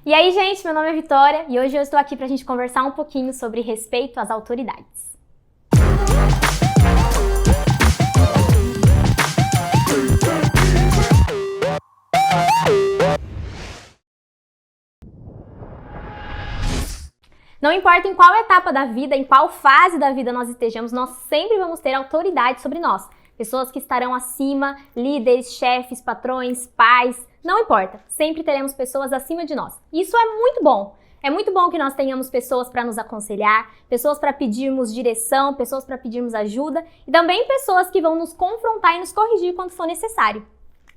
E aí, gente, meu nome é Vitória e hoje eu estou aqui pra gente conversar um pouquinho sobre respeito às autoridades. Não importa em qual etapa da vida, em qual fase da vida nós estejamos, nós sempre vamos ter autoridade sobre nós. Pessoas que estarão acima, líderes, chefes, patrões, pais, não importa. Sempre teremos pessoas acima de nós. Isso é muito bom. É muito bom que nós tenhamos pessoas para nos aconselhar, pessoas para pedirmos direção, pessoas para pedirmos ajuda e também pessoas que vão nos confrontar e nos corrigir quando for necessário.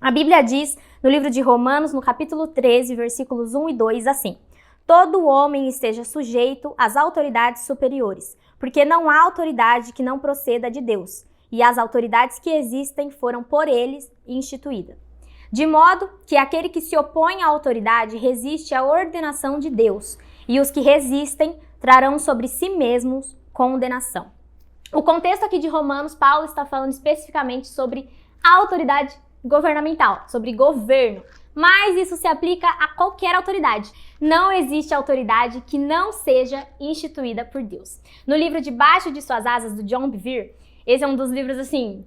A Bíblia diz, no livro de Romanos, no capítulo 13, versículos 1 e 2, assim: todo homem esteja sujeito às autoridades superiores, porque não há autoridade que não proceda de Deus, e as autoridades que existem foram por eles instituídas. De modo que aquele que se opõe à autoridade resiste à ordenação de Deus, e os que resistem trarão sobre si mesmos condenação. O contexto aqui de Romanos, Paulo está falando especificamente sobre a autoridade governamental, sobre governo. Mas isso se aplica a qualquer autoridade. Não existe autoridade que não seja instituída por Deus. No livro Debaixo de Suas Asas, do John Bevere, esse é um dos livros, assim,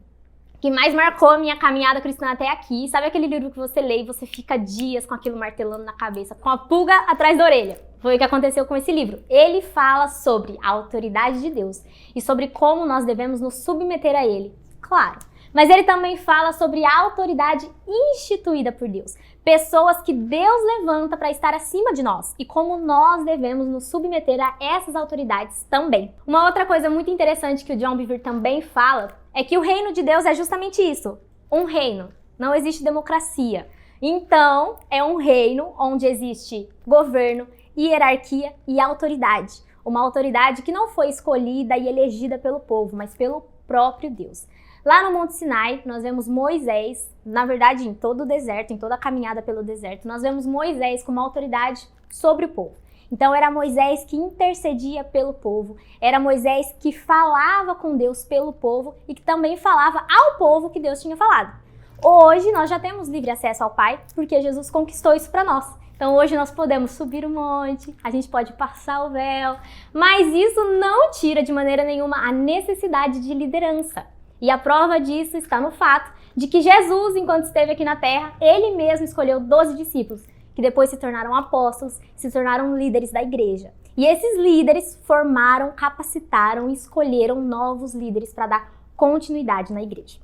que mais marcou a minha caminhada cristã até aqui. Sabe aquele livro que você lê e você fica dias com aquilo martelando na cabeça, com a pulga atrás da orelha? Foi o que aconteceu com esse livro. Ele fala sobre a autoridade de Deus e sobre como nós devemos nos submeter a Ele, claro. Mas ele também fala sobre a autoridade instituída por Deus. Pessoas que Deus levanta para estar acima de nós e como nós devemos nos submeter a essas autoridades também. Uma outra coisa muito interessante que o John Bevere também fala é que o reino de Deus é justamente isso, um reino. Não existe democracia. Então, é um reino onde existe governo, hierarquia e autoridade. Uma autoridade que não foi escolhida e elegida pelo povo, mas pelo próprio Deus. Lá no Monte Sinai, nós vemos Moisés, na verdade em todo o deserto, em toda a caminhada pelo deserto, nós vemos Moisés como autoridade sobre o povo. Então era Moisés que intercedia pelo povo, era Moisés que falava com Deus pelo povo e que também falava ao povo que Deus tinha falado. Hoje nós já temos livre acesso ao Pai porque Jesus conquistou isso para nós. Então hoje nós podemos subir o monte, a gente pode passar o véu, mas isso não tira de maneira nenhuma a necessidade de liderança. E a prova disso está no fato de que Jesus, enquanto esteve aqui na Terra, ele mesmo escolheu 12 discípulos, que depois se tornaram apóstolos, se tornaram líderes da igreja. E esses líderes formaram, capacitaram e escolheram novos líderes para dar continuidade na igreja.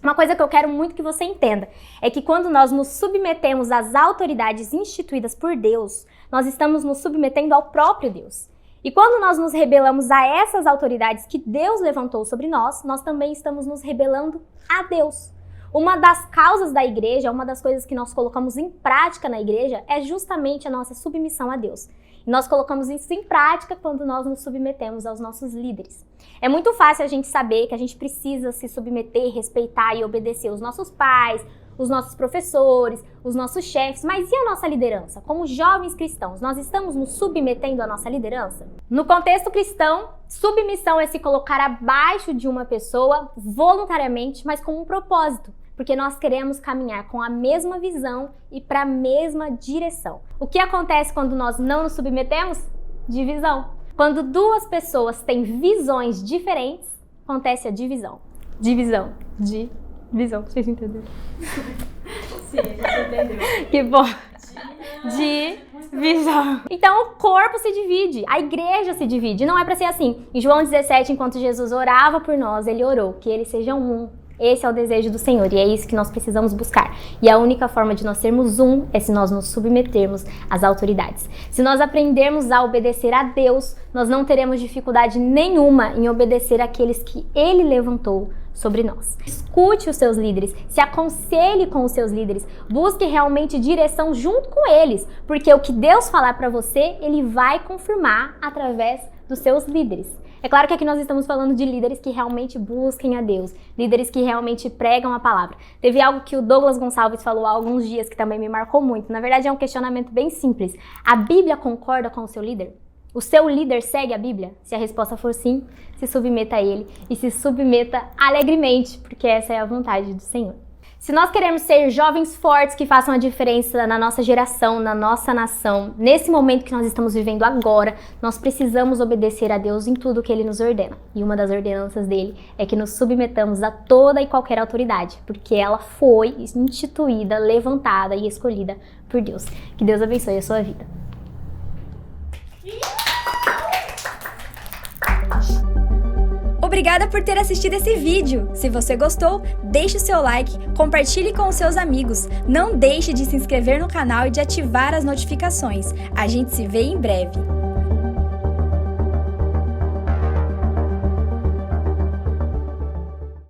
Uma coisa que eu quero muito que você entenda é que quando nós nos submetemos às autoridades instituídas por Deus, nós estamos nos submetendo ao próprio Deus. E quando nós nos rebelamos a essas autoridades que Deus levantou sobre nós, nós também estamos nos rebelando a Deus. Uma das causas da igreja, uma das coisas que nós colocamos em prática na igreja é justamente a nossa submissão a Deus. E nós colocamos isso em prática quando nós nos submetemos aos nossos líderes. É muito fácil a gente saber que a gente precisa se submeter, respeitar e obedecer os nossos pais, os nossos professores, os nossos chefes, mas e a nossa liderança? Como jovens cristãos, nós estamos nos submetendo à nossa liderança? No contexto cristão, submissão é se colocar abaixo de uma pessoa voluntariamente, mas com um propósito, porque nós queremos caminhar com a mesma visão e para a mesma direção. O que acontece quando nós não nos submetemos? Divisão. Quando duas pessoas têm visões diferentes, acontece a divisão. Divisão. Vocês entenderam? Sim, a gente entendeu. Que bom. Divisão. Então o corpo se divide, a igreja se divide. Não é para ser assim. Em João 17, enquanto Jesus orava por nós, ele orou que eles sejam um. Esse é o desejo do Senhor e é isso que nós precisamos buscar. E a única forma de nós sermos um é se nós nos submetermos às autoridades. Se nós aprendermos a obedecer a Deus, nós não teremos dificuldade nenhuma em obedecer àqueles que Ele levantou sobre nós. Escute os seus líderes, se aconselhe com os seus líderes, busque realmente direção junto com eles, porque o que Deus falar para você, Ele vai confirmar através dos seus líderes. É claro que aqui nós estamos falando de líderes que realmente busquem a Deus, líderes que realmente pregam a palavra. Teve algo que o Douglas Gonçalves falou há alguns dias que também me marcou muito. Na verdade é um questionamento bem simples. A Bíblia concorda com o seu líder? O seu líder segue a Bíblia? Se a resposta for sim, se submeta a ele e se submeta alegremente, porque essa é a vontade do Senhor. Se nós queremos ser jovens fortes que façam a diferença na nossa geração, na nossa nação, nesse momento que nós estamos vivendo agora, nós precisamos obedecer a Deus em tudo que Ele nos ordena. E uma das ordenanças dele é que nos submetamos a toda e qualquer autoridade, porque ela foi instituída, levantada e escolhida por Deus. Que Deus abençoe a sua vida. Obrigada por ter assistido esse vídeo. Se você gostou, deixe o seu like, compartilhe com os seus amigos. Não deixe de se inscrever no canal e de ativar as notificações. A gente se vê em breve.